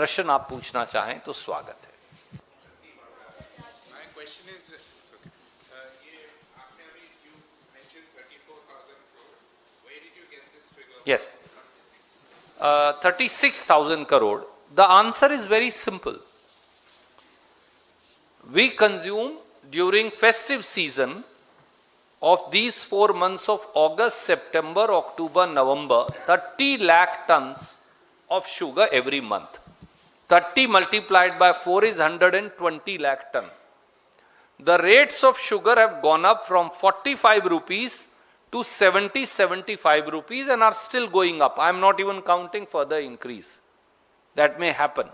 प्रश्न आप पूछना चाहें तो स्वागत है। Yes, 36,000 crore. The answer is very simple. We consume during festive season of these 4 months of August, September, October, November, 30 lakh tons of sugar every month. 30 multiplied by 4 is 120 lakh ton. The rates of sugar have gone up from 45 rupees to 70-75 rupees and are still going up. I am not even counting further increase that may happen.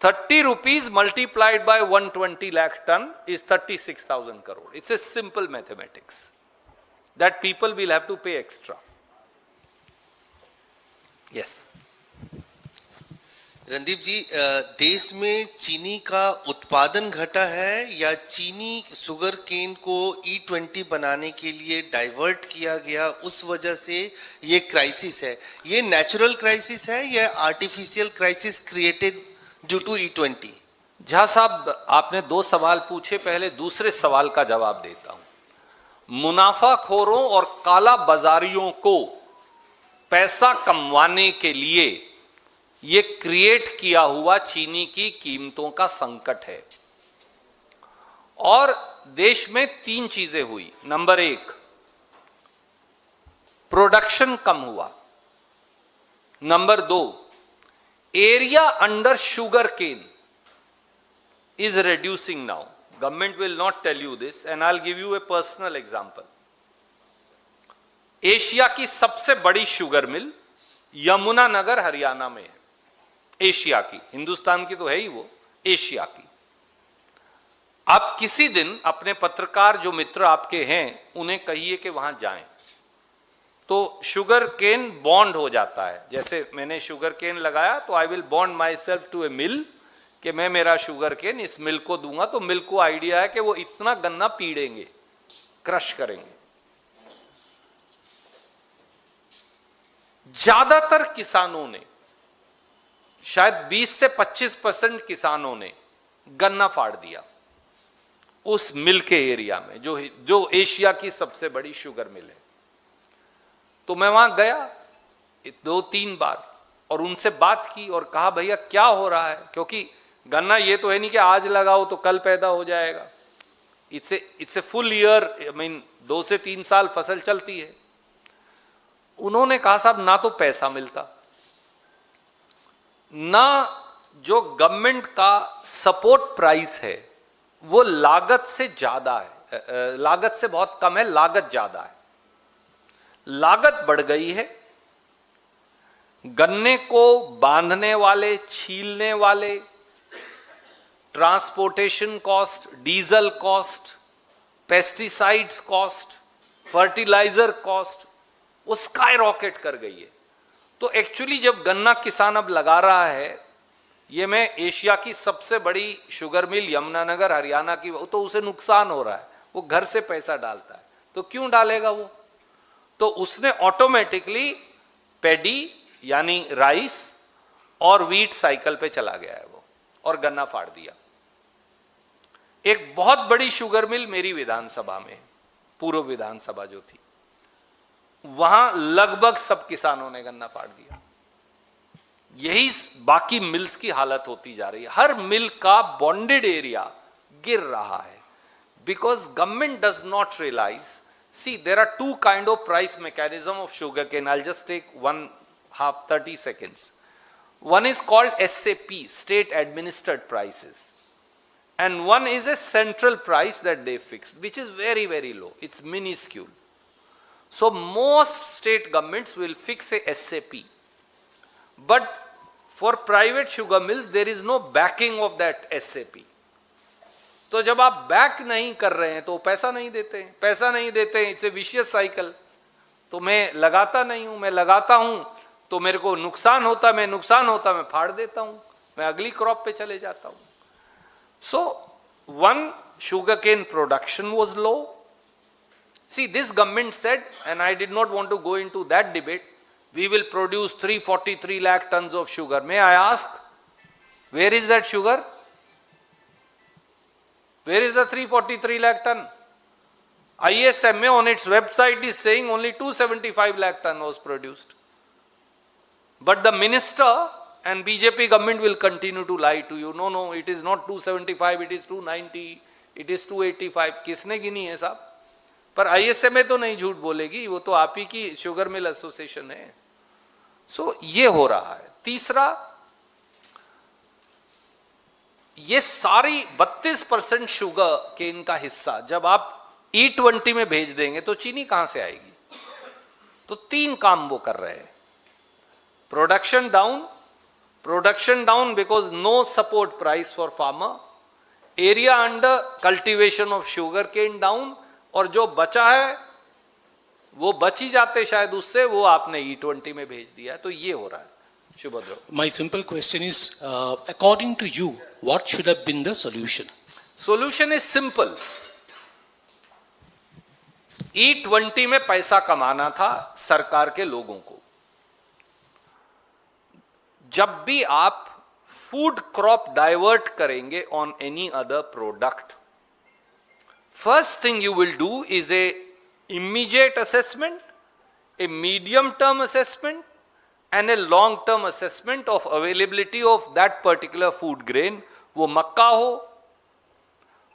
30 rupees multiplied by 120 lakh ton is 36,000 crore. It's a simple mathematics that people will have to pay extra. Yes. Randeep जी, देश में चीनी का उत्पादन घटा है या चीनी sugar cane को E20 बनाने के लिए डाइवर्ट किया गया, उस वजह से ये क्राइसिस है? ये नेचुरल क्राइसिस है या artificial crisis created due to E20? Jha साहब, आपने 2 सवाल पूछे, पहले दूसरे सवाल का जवाब देता हूं। मुनाफाखोरों और काला बाजारियों को पैसा कमवाने के लिए ये क्रिएट किया हुआ चीनी की कीमतों का संकट है। और देश में 3 चीजें हुई। नंबर 1, प्रोडक्शन कम हुआ। Number 2, area under sugar cane is reducing now. Government will not tell you this and I'll give you a personal example. Asia की सबसे बड़ी शुगर मिल यमुनानगर हरियाणा में है। एशिया की, हिंदुस्तान की तो है ही वो, एशिया की। आप किसी दिन अपने पत्रकार जो मित्र आपके हैं उन्हें कहिए कि वहां जाएं, तो शुगर केन बॉन्ड हो जाता है। जैसे मैंने शुगर केन लगाया तो I will bond myself to a mill कि मैं मेरा शुगर केन इस मिल को दूंगा, तो मिल को आइडिया है कि वो इतना गन्ना पीड़ेंगे, क्रश करेंगे। ज्यादातर किसानों ने, शायद 20 से 25% किसानों ने गन्ना फाड़ दिया उस मिल के एरिया में, जो एशिया की सबसे बड़ी शुगर मिल है। तो मैं वहां गया 2-3 बार और उनसे बात की और कहा भैया क्या हो रहा है, क्योंकि गन्ना ये तो है नहीं कि आज लगाओ तो कल पैदा हो जाएगा। It's a full year, I mean 2 से 3 साल फसल चलती है। उन्होंने कहा साहब ना तो पैसा मिलता, ना जो गवर्नमेंट का सपोर्ट प्राइस है वो लागत से ज्यादा है, लागत से बहुत कम है, लागत ज्यादा है। लागत बढ़ गई है, गन्ने को बांधने वाले, छीलने वाले, transportation cost, diesel cost, pesticides cost, fertiliser cost, वो स्काई रॉकेट कर गई है। तो एक्चुअली जब गन्ना किसान अब लगा रहा है, ये मैं एशिया की सबसे बड़ी शुगर मिल यमुनानगर हरियाणा की, तो उसे नुकसान हो रहा है, वो घर से पैसा डालता है, तो क्यों डालेगा वो? तो उसने ऑटोमेटिकली पैडी यानी राइस और व्हीट साइकिल पे चला गया है वो, और गन्ना फाड़ दिया। एक बहुत बड़ी शुगर मिल मेरी विधानसभा में, पूर्व विधानसभा जो थी, वहां लगभग सब किसानों ने गन्ना फाड़ दिया। यही बाकी मिल्स की हालत होती जा रही है। हर मिल का बॉन्डेड एरिया गिर रहा है, because government does not realise. See, there are 2 kind of price mechanism of sugarcane. I'll just take 30 seconds. One is called SAP, state administered prices, and one is a central price that they fix, which is very, very low. It's minuscule. So most state governments will fix a SAP, but for private sugar mills there is no backing of that SAP. तो जब आप back नहीं कर रहे हैं तो पैसा नहीं देते हैं, पैसा नहीं देते हैं, इट्स ए विशियस साइकिल। तो मैं लगाता नहीं हूं, मैं लगाता हूं तो मेरे को नुकसान होता, मैं फाड़ देता हूं, मैं अगली क्रॉप पे चले जाता हूं। So one, sugarcane production was low. See, this government said, and I did not want to go into that debate, we will produce 343 lakh tons of sugar. May I ask, Where is that sugar? Where is the 343 lakh ton? ISMA on its website is saying only 275 lakh ton was produced. But the minister and BJP government will continue to lie to you. No, it is not 275, it is 290, it is 285. किसने गिनी है साहब? पर ISMA तो नहीं झूठ बोलेगी, वो तो आप ही की शुगर मिल एसोसिएशन है. सो ये हो रहा है. तीसरा, ये सारी 32% शुगर केन का हिस्सा जब आप E20 में भेज देंगे तो चीनी कहां से आएगी? तो 3 काम वो कर रहे हैं. Production down because no support price for farmer, area under cultivation of sugar cane down, और जो बचा है वो बच ही जाते शायद उससे, वो आपने E20 में भेज दिया. तो ये हो रहा है. Shubhadra. My simple question is, according to you, what should have been the solution? Solution is simple. E20 में पैसा कमाना था सरकार के लोगों को. जब भी आप फूड क्रॉप डाइवर्ट करेंगे on any other product, first thing you will do is a immediate assessment, a medium term assessment and a long term assessment of availability of that particular food grain. वो मक्का हो,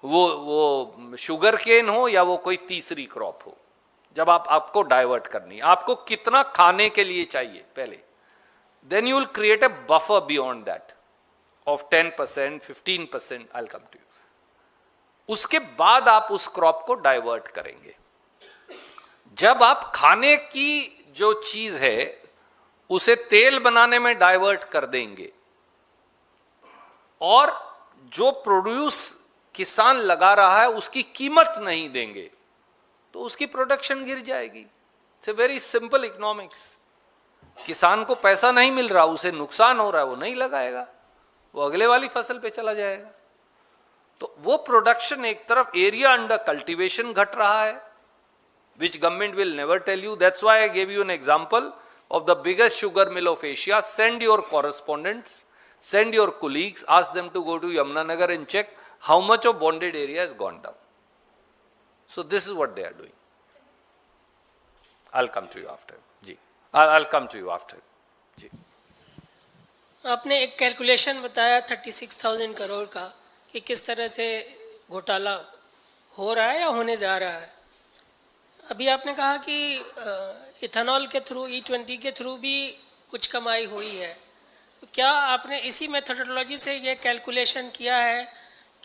वो sugar cane हो, या वो कोई तीसरी crop हो. जब आपको डाइवर्ट करनी, आपको कितना खाने के लिए चाहिए पहले, then you will create a buffer beyond that of 10%, 15%. I'll come to you. उसके बाद आप उस क्रॉप को डाइवर्ट करेंगे. जब आप खाने की जो चीज है उसे तेल बनाने में डाइवर्ट कर देंगे और जो प्रोड्यूस किसान लगा रहा है उसकी कीमत नहीं देंगे, तो उसकी प्रोडक्शन गिर जाएगी. It's a very simple economics. किसान को पैसा नहीं मिल रहा, उसे नुकसान हो रहा है, वो नहीं लगाएगा, वो अगले वाली फसल पे चला जाएगा. तो वो प्रोडक्शन एक तरफ, एरिया अंडर कल्टीवेशन घट रहा है, which government will never tell you. That's why I gave you an example of the biggest sugar mill of Asia. Send your correspondents, send your colleagues, ask them to go to Yamunanagar and check how much of bonded area has gone down. So this is what they are doing. I'll come to you after. Ji, I'll come to you after. जी. आपने एक calculation बताया 36,000 करोड़ का कि किस तरह से घोटाला हो रहा है या होने जा रहा है. अभी आपने कहा कि इथेनॉल के थ्रू, E20 के थ्रू भी कुछ कमाई हुई है. तो क्या आपने इसी मेथोडोलॉजी से ये कैलकुलेशन किया है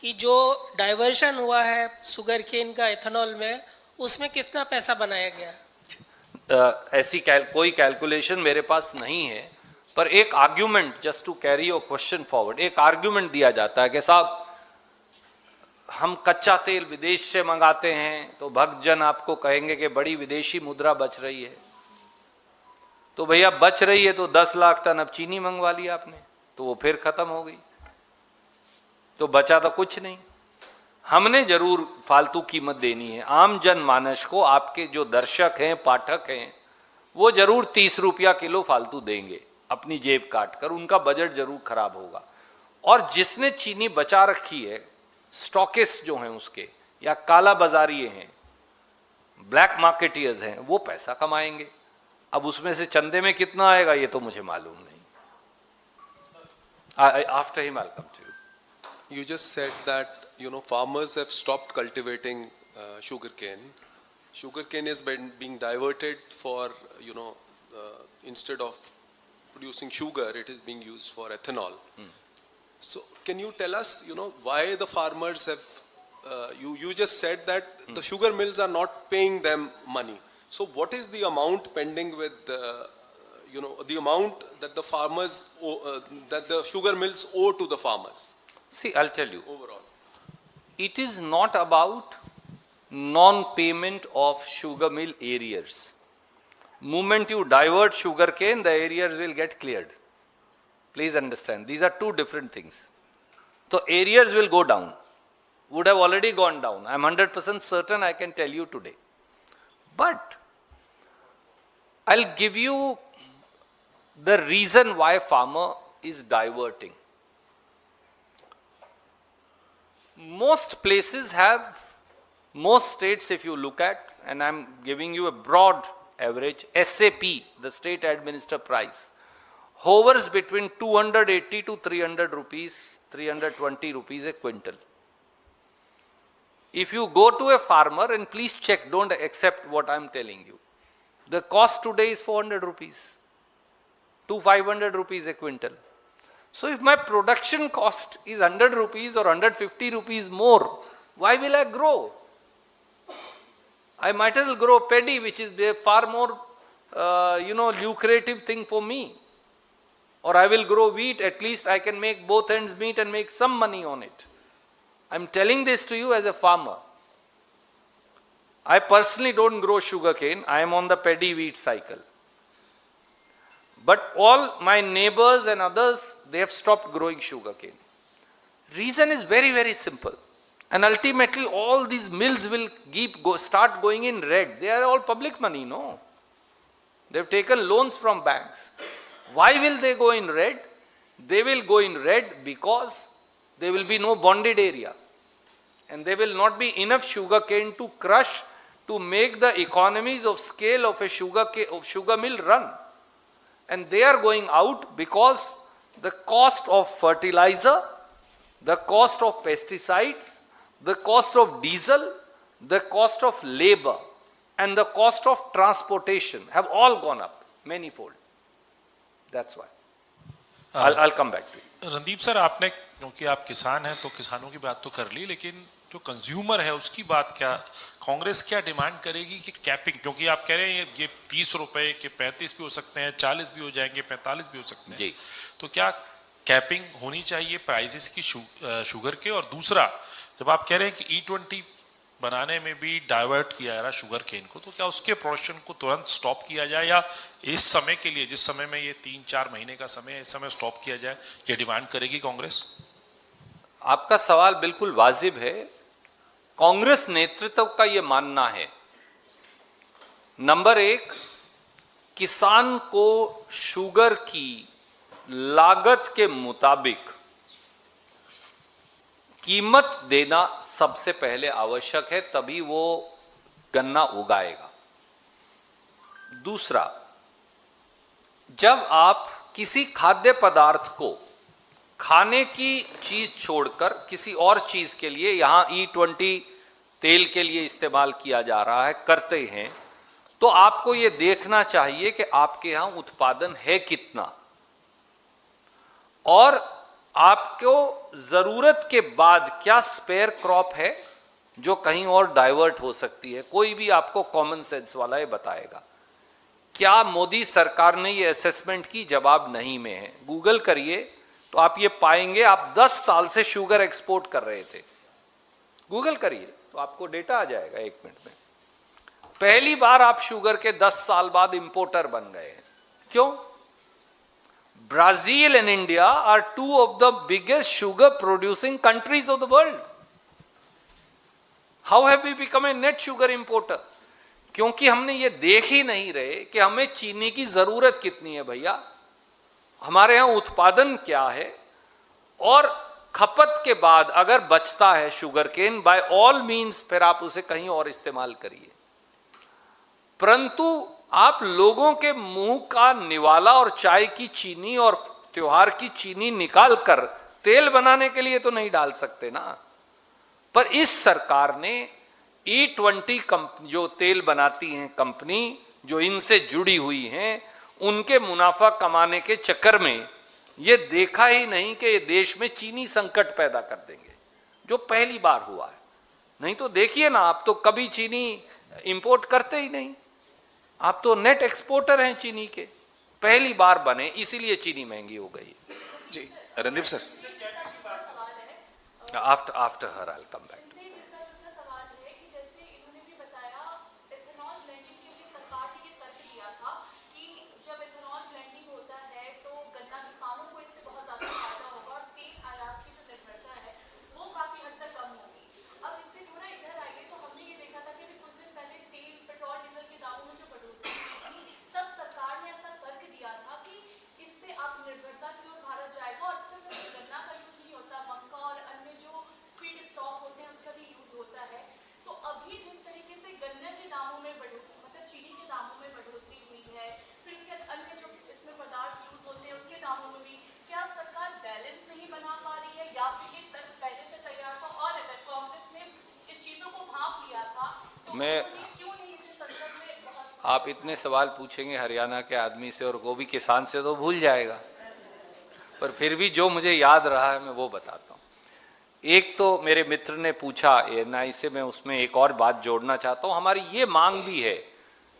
कि जो डाइवर्शन हुआ है शुगर केन का इथेनॉल में, उसमें कितना पैसा बनाया गया? ऐसी कोई कैलकुलेशन मेरे पास नहीं है, पर एक argument, just to carry your question forward, एक आर्ग्यूमेंट दिया जाता है कि साहब हम कच्चा तेल विदेश से मंगाते हैं तो भक्तजन आपको कहेंगे कि बड़ी विदेशी मुद्रा बच रही है. तो भैया बच रही है तो 10 लाख टन अब चीनी मंगवा ली आपने, तो वो फिर खत्म हो गई, तो बचा तो कुछ नहीं. हमने जरूर फालतू कीमत देनी है. आम जनमानस को, आपके जो दर्शक हैं, पाठक हैं, वो जरूर 30 रुपया किलो फालतू देंगे अपनी जेब काट कर, उनका बजट जरूर खराब होगा. और जिसने चीनी बचा रखी है, स्टॉकिस्ट जो हैं उसके, या काला बाजारी हैं, ब्लैक मार्केटियर्स हैं, वो पैसा कमाएंगे. अब उसमें से चंदे में कितना आएगा ये तो मुझे मालूम नहीं. After him I'll come to you. You just said that farmers have stopped cultivating sugarcane. Sugarcane is being diverted for instead of producing sugar, it is being used for ethanol. So can you tell us why the farmers have you just said that the sugar mills are not paying them money. So what is the amount pending with the amount that the farmers that the sugar mills owe to the farmers? See, I'll tell you. Overall, It is not about non-payment of sugar mill arrears. Moment you divert sugar cane, the arrears will get cleared. Please understand, these are two different things. So arrears will go down, would have already gone down. I am 100% certain, I can tell you today. But I'll give you the reason why farmer is diverting. most places have, most states, if you look at, and I'm giving you a broad average, SAP, the state administered price, hovers between 280 to 300 rupees, 320 rupees a quintal. If you go to a farmer, and please check, don't accept what I'm telling you, the cost today is 400 rupees to 500 rupees a quintal. So if my production cost is 100 rupees or 150 rupees more, why will I grow? I might as well grow paddy, which is a far more, lucrative thing for me. Or I will grow wheat, at least I can make both ends meet and make some money on it. I'm telling this to you as a farmer. I personally don't grow sugarcane, I am on the paddy wheat cycle. But all my neighbors and others, they have stopped growing sugarcane. Reason is very, very simple. And ultimately all these mills will start going in red. They are all public money, no? They've taken loans from banks. Why will they go in red? They will go in red because there will be no bonded area. And there will not be enough sugarcane to crush to make the economies of scale of a sugar mill run. And they are going out because the cost of fertilizer, the cost of pesticides, the cost of diesel, the cost of labor, and the cost of transportation have all gone up manifold. That's why. I'll come back to you. Randeep sir, आपने, क्योंकि आप किसान हैं तो किसानों की बात तो कर ली, लेकिन जो कंज्यूमर है उसकी बात क्या, कांग्रेस क्या डिमांड करेगी कि कैपिंग, क्योंकि आप कह रहे हैं ये 30 रुपए के 35 भी हो सकते हैं, 40 भी हो जाएंगे, 45 भी हो सकते हैं जी, तो क्या कैपिंग होनी चाहिए प्राइसेस की शुगर के? और दूसरा, जब आप कह रहे हैं कि E20 बनाने में भी डाइवर्ट किया जा रहा शुगर केन को, तो क्या उसके प्रोडक्शन को तुरंत स्टॉप किया जाए या इस समय के लिए, जिस समय में ये 3-4 महीने का समय है, इस समय स्टॉप किया जाए? ये डिमांड करेगी कांग्रेस? आपका सवाल बिल्कुल वाजिब है। कांग्रेस नेतृत्व का यह मानना है, नंबर 1, किसान को शुगर की लागत के मुताबिक कीमत देना सबसे पहले आवश्यक है, तभी वो गन्ना उगाएगा। दूसरा, जब आप किसी खाद्य पदार्थ को खाने की चीज छोड़कर किसी और चीज के लिए, यहां E20 तेल के लिए इस्तेमाल किया जा रहा है, करते हैं, तो आपको यह देखना चाहिए कि आपके यहां उत्पादन है कितना, और आपको जरूरत के बाद क्या स्पेयर क्रॉप है जो कहीं और डाइवर्ट हो सकती है। कोई भी आपको कॉमन सेंस वाला ये बताएगा। क्या मोदी सरकार ने ये असेसमेंट की? जवाब नहीं में है। गूगल करिए तो आप ये पाएंगे, आप 10 साल से शुगर एक्सपोर्ट कर रहे थे, गूगल करिए तो आपको डेटा आ जाएगा 1 मिनट में। पहली बार आप शुगर के 10 साल बाद इंपोर्टर बन गए हैं। क्यों? Brazil and India are 2 of the biggest sugar producing countries of the world. How have we become a net sugar importer? क्योंकि हमने ये देख ही नहीं रहे कि हमें चीनी की जरूरत कितनी है भैया, हमारे यहां उत्पादन क्या है, और खपत के बाद अगर बचता है sugar cane, by all means फिर आप उसे कहीं और इस्तेमाल करिए। परंतु आप लोगों के मुंह का निवाला और चाय की चीनी और त्योहार की चीनी निकालकर तेल बनाने के लिए तो नहीं डाल सकते ना। पर इस सरकार ने E20 कंपनी, जो तेल बनाती हैं कंपनी, जो इनसे जुड़ी हुई हैं, उनके मुनाफा कमाने के चक्कर में ये देखा ही नहीं कि ये देश में चीनी संकट पैदा कर देंगे, जो पहली बार हुआ है। नहीं तो देखिए ना, आप तो कभी चीनी इंपोर्ट करते ही नहीं, आप तो नेट एक्सपोर्टर हैं चीनी के, पहली बार बने, इसीलिए चीनी महंगी हो गई जी। Randeep sir, after her I will come back. निर्भरता की ओर भारत जाएगा और फिर गन्ना का यूज नहीं होता, मक्का और अन्य जो फीड स्टॉक आप इतने सवाल पूछेंगे हरियाणा के आदमी से और वो भी किसान से तो भूल जाएगा, पर फिर भी जो मुझे याद रहा है मैं वो बताता हूँ। एक तो मेरे मित्र ने पूछा एएनआई से, मैं उसमें एक और बात जोड़ना चाहता हूँ। हमारी ये मांग भी है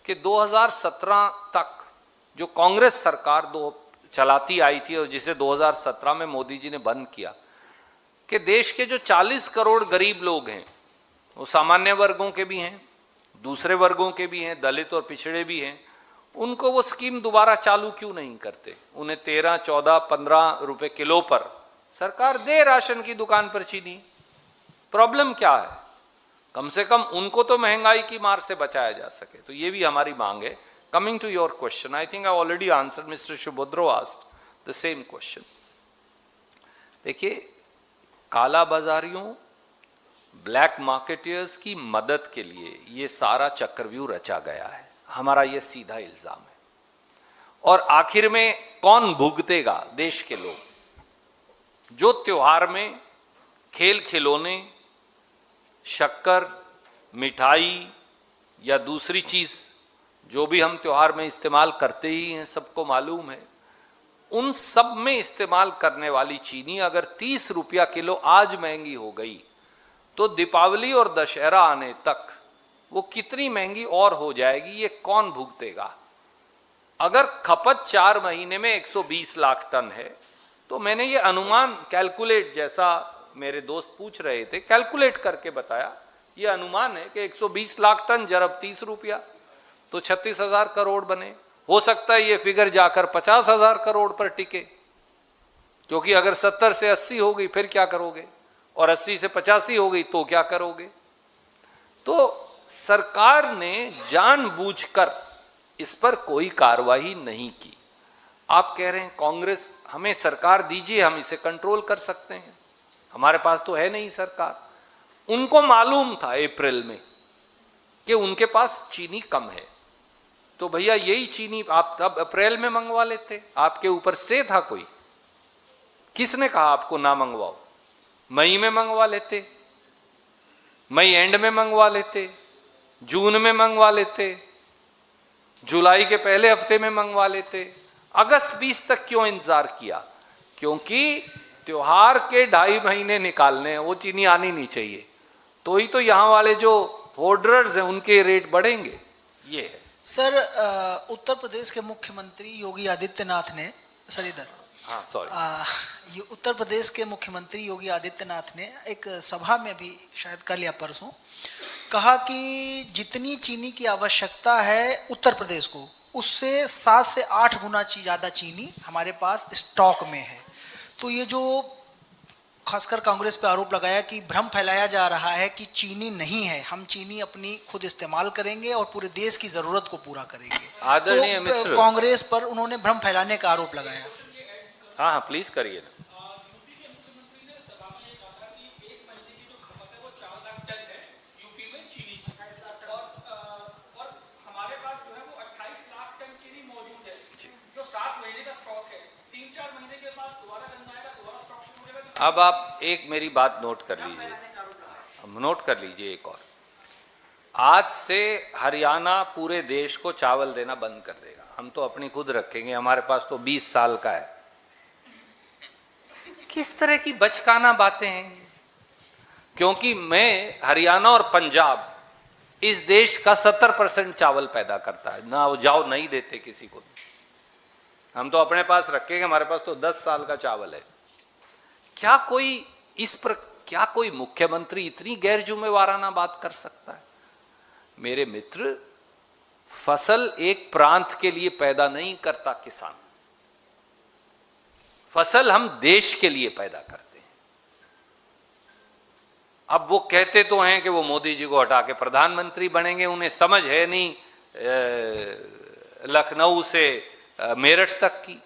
कि 2017 तक जो कांग्रेस सरकार चलाती आई थी और जिसे 2017 में मोदी जी ने बंद किया, कि देश के जो 40 करोड़ गरीब लोग हैं, वो सामान्य वर्गों के भी हैं, दूसरे वर्गों के भी हैं, दलित और पिछड़े भी हैं, उनको वो स्कीम दोबारा चालू क्यों नहीं करते? उन्हें 13, 14, 15 रुपए किलो पर सरकार दे राशन की दुकान पर चीनी। प्रॉब्लम क्या है? कम से कम उनको तो महंगाई की मार से बचाया जा सके। तो ये भी हमारी मांग है। Coming to your question, I think I already answered, mister Subhadro asked the same question. देखिए, काला बाजारियों, ब्लैक मार्केटियर्स की मदद के लिए ये सारा चक्रव्यूह रचा गया है, हमारा ये सीधा इल्जाम है। और आखिर में कौन भुगतेगा? देश के लोग, जो त्योहार में खेल खिलौने, शक्कर, मिठाई या दूसरी चीज जो भी हम त्योहार में इस्तेमाल करते ही हैं, सबको मालूम है, उन सब में इस्तेमाल करने वाली चीनी अगर 30 रुपया किलो आज महंगी हो गई, तो दीपावली और दशहरा आने तक वो कितनी महंगी और हो जाएगी, ये कौन भुगतेगा? अगर खपत 4 महीने में 120 लाख टन है, तो मैंने ये अनुमान कैलकुलेट, जैसा मेरे दोस्त पूछ रहे थे, कैलकुलेट करके बताया। ये अनुमान है कि 120 लाख टन जरब 30 रुपया तो 36,000 करोड़ बने। हो सकता है ये फिगर जाकर 50,000 करोड़ पर टिके, क्योंकि अगर 70 से 80 हो गई फिर क्या करोगे, और 80 से 85 हो गई तो क्या करोगे? तो सरकार ने जानबूझकर इस पर कोई कार्रवाई नहीं की। आप कह रहे हैं कांग्रेस, हमें सरकार दीजिए, हम इसे कंट्रोल कर सकते हैं, हमारे पास तो है नहीं सरकार। उनको मालूम था अप्रैल में कि उनके पास चीनी कम है, तो भैया यही चीनी आप तब अप्रैल में मंगवा लेते। आपके ऊपर स्टे था कोई? किसने कहा आपको ना मंगवाओ? मई में मंगवा लेते, मई एंड में मंगवा लेते, जून में मंगवा लेते, जुलाई के पहले हफ्ते में मंगवा लेते। अगस्त 20 तक क्यों इंतजार किया? क्योंकि त्योहार के 2.5 महीने निकालने हैं, वो चीनी आनी नहीं चाहिए, तो ही तो यहाँ वाले जो होर्डर्स हैं उनके रेट बढ़ेंगे। ये है सर। उत्तर प्रदेश के मुख्यमंत्री योगी आदित्यनाथ ने, सर इधर, हाँ सॉरी, उत्तर प्रदेश के मुख्यमंत्री योगी आदित्यनाथ ने एक सभा में भी शायद कल या परसों कहा कि जितनी चीनी की आवश्यकता है उत्तर प्रदेश को, उससे 7 से 8 गुना ज़्यादा चीनी हमारे पास स्टॉक में है। तो ये जो खासकर कांग्रेस पे आरोप लगाया कि भ्रम फैलाया जा रहा है कि चीनी नहीं है, हम चीनी अपनी खुद इस्तेमाल करेंगे और पूरे देश की जरूरत को पूरा करेंगे, आदरणीय तो मित्र, कांग्रेस पर उन्होंने भ्रम फैलाने का आरोप लगाया। हाँ हाँ प्लीज करिए ना। अब आप एक मेरी बात नोट कर लीजिए, नोट कर लीजिए एक और। आज से हरियाणा पूरे देश को चावल देना बंद कर देगा। हम तो अपनी खुद रखेंगे, हमारे पास तो 20 साल का है। किस तरह की बचकाना बातें हैं? क्योंकि मैं हरियाणा और पंजाब इस देश का 70% चावल पैदा करता है, ना वो जाओ नहीं देते किसी को। हम तो अपने पास रखेंगे, हमारे पास तो 10 साल का चावल है। क्या कोई मुख्यमंत्री इतनी गैर जिम्मेवाराना बात कर सकता है? मेरे मित्र, फसल एक प्रांत के लिए पैदा नहीं करता किसान, फसल हम देश के लिए पैदा करते हैं। अब वो कहते तो हैं कि वो मोदी जी को हटा के प्रधानमंत्री बनेंगे, उन्हें समझ है नहीं लखनऊ से मेरठ तक की।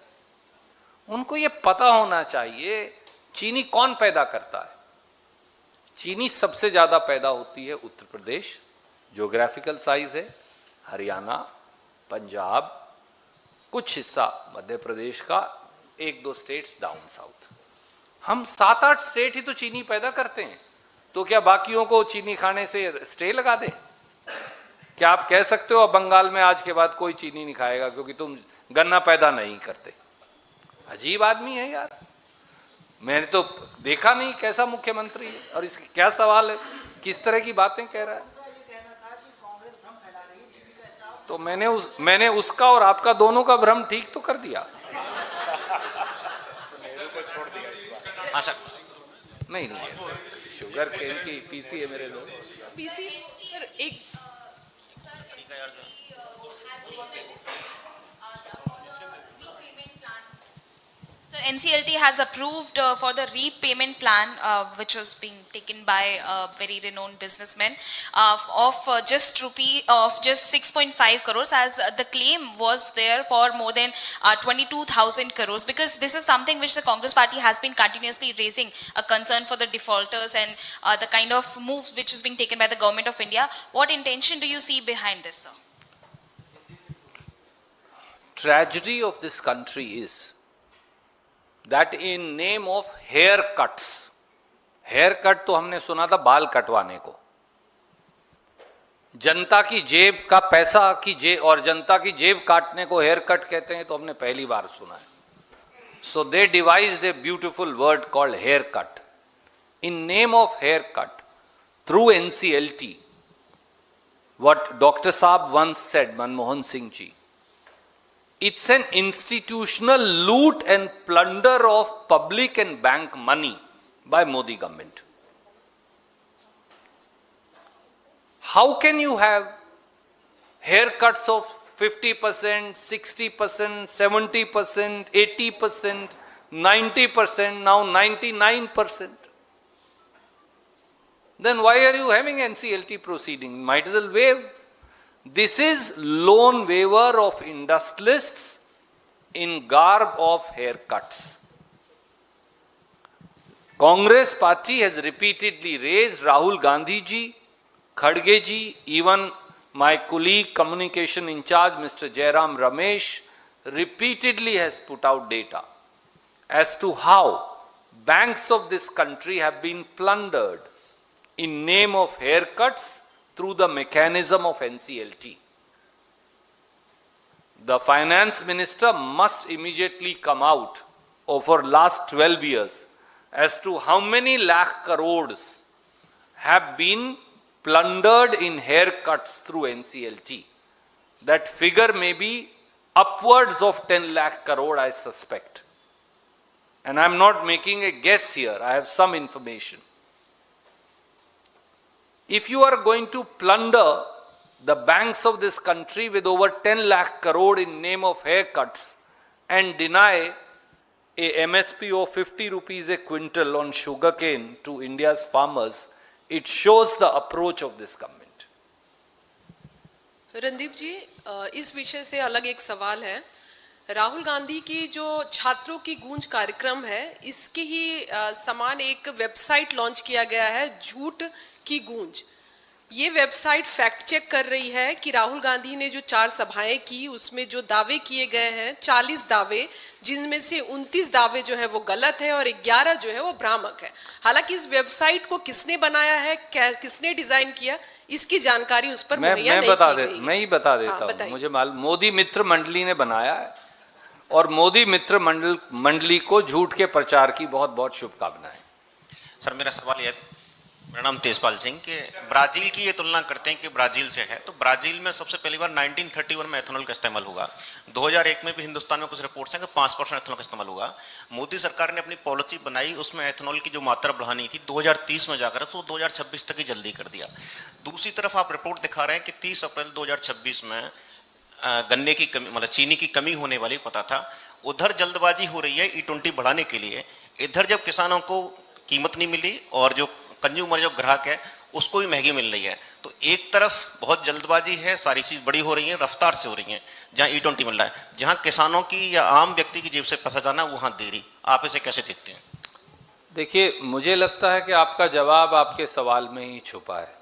उनको ये पता होना चाहिए चीनी कौन पैदा करता है। चीनी सबसे ज्यादा पैदा होती है उत्तर प्रदेश, ज्योग्राफिकल साइज है, हरियाणा, पंजाब, कुछ हिस्सा मध्य प्रदेश का, 1-2 स्टेट्स डाउन साउथ। हम 7-8 स्टेट ही तो चीनी पैदा करते हैं, तो क्या बाकियों को चीनी खाने से स्टे लगा दें? क्या आप कह सकते हो अब बंगाल में आज के बाद कोई चीनी नहीं खाएगा क्योंकि तुम गन्ना पैदा नहीं करते? अजीब आदमी है यार, मैंने तो देखा नहीं कैसा मुख्यमंत्री है। और इसकी क्या सवाल है, किस तरह की बातें कह रहा है? तो मैंने उसका और आपका दोनों का भ्रम ठीक तो कर दिया। हाँ सर, नहीं शुगर केन की पीसी है मेरे दोस्त। पीसी सर एक So NCLT has approved for the repayment plan, which was being taken by a very renowned businessman, of just 6.5 crores, as the claim was there for more than 22,000 crores. Because this is something which the Congress party has been continuously raising a concern for the defaulters and the kind of moves which is being taken by the government of India. What intention do you see behind this, sir? Tragedy of this country is that in name of haircuts, haircut तो हमने सुना था बाल कटवाने को, जनता की जेब का पैसा की जेब और जनता की जेब काटने को हेयर कट कहते हैं तो हमने पहली बार सुना है. So they devised a beautiful word called haircut. In name of haircut, through NCLT, what Dr. Saab once said, Manmohan Singh ji, it's an institutional loot and plunder of public and bank money by Modi government. How can you have haircuts of 50%, 60%, 70%, 80%, 90%, now 99%? Then why are you having NCLT proceeding? Might as well waive. This is loan waiver of industrialists in garb of haircuts. Congress party has repeatedly raised, Rahul Gandhi ji, Khadge ji, even my colleague communication in charge Mr. Jairam Ramesh repeatedly has put out data as to how banks of this country have been plundered in name of haircuts through the mechanism of NCLT. The finance minister must immediately come out over last 12 years as to how many lakh crores have been plundered in haircuts through NCLT. That figure may be upwards of 10 lakh crore, I suspect. And I'm not making a guess here, I have some information. If you are going to plunder the banks of this country with over 10 lakh crore in name of haircuts and deny a MSP of 50 rupees a quintal on sugarcane to India's farmers, it shows the approach of this government. Randeep जी, इस विषय से अलग एक सवाल है. राहुल गांधी की जो छात्रों की गूंज कार्यक्रम है, इसके ही समान एक वेबसाइट लॉन्च किया गया है, झूठ की गूंज. ये वेबसाइट फैक्ट चेक कर रही है कि राहुल गांधी ने जो 4 सभाएं की उसमें जो दावे किए गए हैं 40 दावे, जिनमें से 29 दावे जो है वो गलत है और 11 जो है वो भ्रामक है. हालांकि इस वेबसाइट को किसने बनाया है, किसने डिजाइन किया, इसकी जानकारी उस पर मुहैया नहीं की गई. मैं ही बता देता हूँ, मुझे मालूम. मोदी मित्र मंडली ने बनाया है और मोदी मित्र मंडली को झूठ के प्रचार की बहुत बहुत शुभकामनाएं. सर मेरा सवाल यह, मेरा नाम तेजपाल सिंह, के ब्राजील की ये तुलना करते हैं कि ब्राजील से है, तो ब्राजील में सबसे पहली बार 1931 में एथेनॉल का इस्तेमाल हुआ. 2001 में भी हिंदुस्तान में कुछ रिपोर्ट्स हैं कि 5% एथेनॉल का इस्तेमाल हुआ. मोदी सरकार ने अपनी पॉलिसी बनाई, उसमें एथेनॉल की जो मात्रा बढ़ानी थी 2030 में जाकर तो 2026 तक ही जल्दी कर दिया. दूसरी तरफ आप रिपोर्ट दिखा रहे हैं कि 30 अप्रैल 2026 में गन्ने की कमी, मतलब चीनी की कमी होने वाली पता था. उधर जल्दबाजी हो रही है E20 बढ़ाने के लिए, इधर जब किसानों को कीमत नहीं मिली और जो कंज्यूमर जो ग्राहक है उसको भी महंगी मिल रही है. तो एक तरफ बहुत जल्दबाजी है, सारी चीज बड़ी हो रही है, रफ्तार से हो रही है. जहां E20 मिल रहा है, जहां किसानों की या आम व्यक्ति की जेब से पैसा जाना, वहां देरी. आप इसे कैसे देखते हैं? देखिए, मुझे लगता है कि आपका जवाब आपके सवाल में ही छुपा है.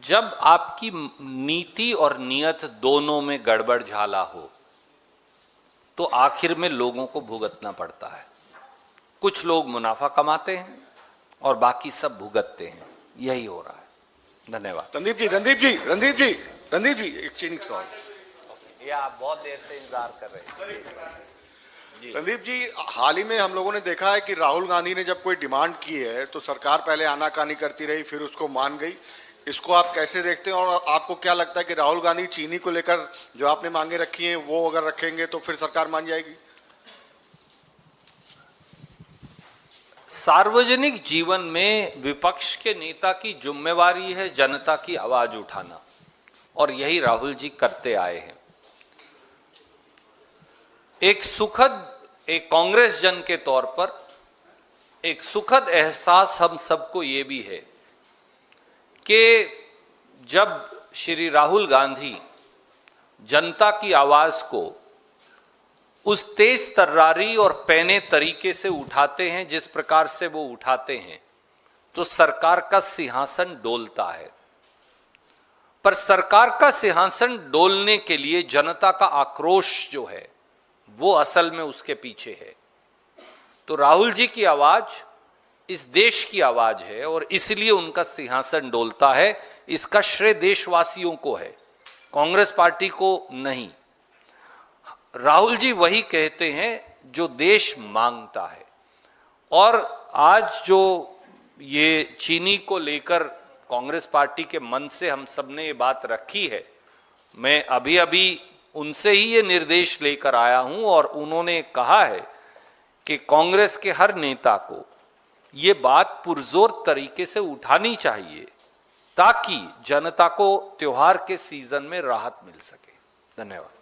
जब आपकी नीति और नियत दोनों में गड़बड़ झाला हो तो आखिर में लोगों को भुगतना पड़ता है. कुछ लोग मुनाफा कमाते हैं और बाकी सब भुगतते हैं. यही हो रहा है. धन्यवाद। रणदीप जी एक चीनी सवाल। ये आप बहुत देर से इंतजार कर रहे हैं। रणदीप जी, हाल ही में हम लोगों ने देखा है कि राहुल गांधी ने जब कोई डिमांड की है तो सरकार पहले आनाकानी करती रही, फिर उसको मान गई। इसको आप कैसे देखते हैं और आपको क्या लगता है कि राहुल गांधी चीनी को लेकर जो आपने मांगे रखी हैं वो अगर रखेंगे तो फिर सरकार मान जाएगी? सार्वजनिक जीवन में विपक्ष के नेता की जिम्मेवारी है जनता की आवाज उठाना, और यही राहुल जी करते आए हैं। एक कांग्रेस जन के तौर पर एक सुखद एहसास हम सबको ये भी है कि जब श्री राहुल गांधी जनता की आवाज को उस तेज तर्रारी और पैने तरीके से उठाते हैं जिस प्रकार से वो उठाते हैं, तो सरकार का सिंहासन डोलता है। पर सरकार का सिंहासन डोलने के लिए जनता का आक्रोश जो है वो असल में उसके पीछे है। तो राहुल जी की आवाज इस देश की आवाज है और इसलिए उनका सिंहासन डोलता है। इसका श्रेय देशवासियों को है, कांग्रेस पार्टी को नहीं। राहुल जी वही कहते हैं जो देश मांगता है। और आज जो ये चीनी को लेकर कांग्रेस पार्टी के मन से हम सब ने ये बात रखी है, मैं अभी अभी उनसे ही ये निर्देश लेकर आया हूं और उन्होंने कहा है कि कांग्रेस के हर नेता को ये बात पुरजोर तरीके से उठानी चाहिए ताकि जनता को त्योहार के सीजन में राहत मिल सके। धन्यवाद।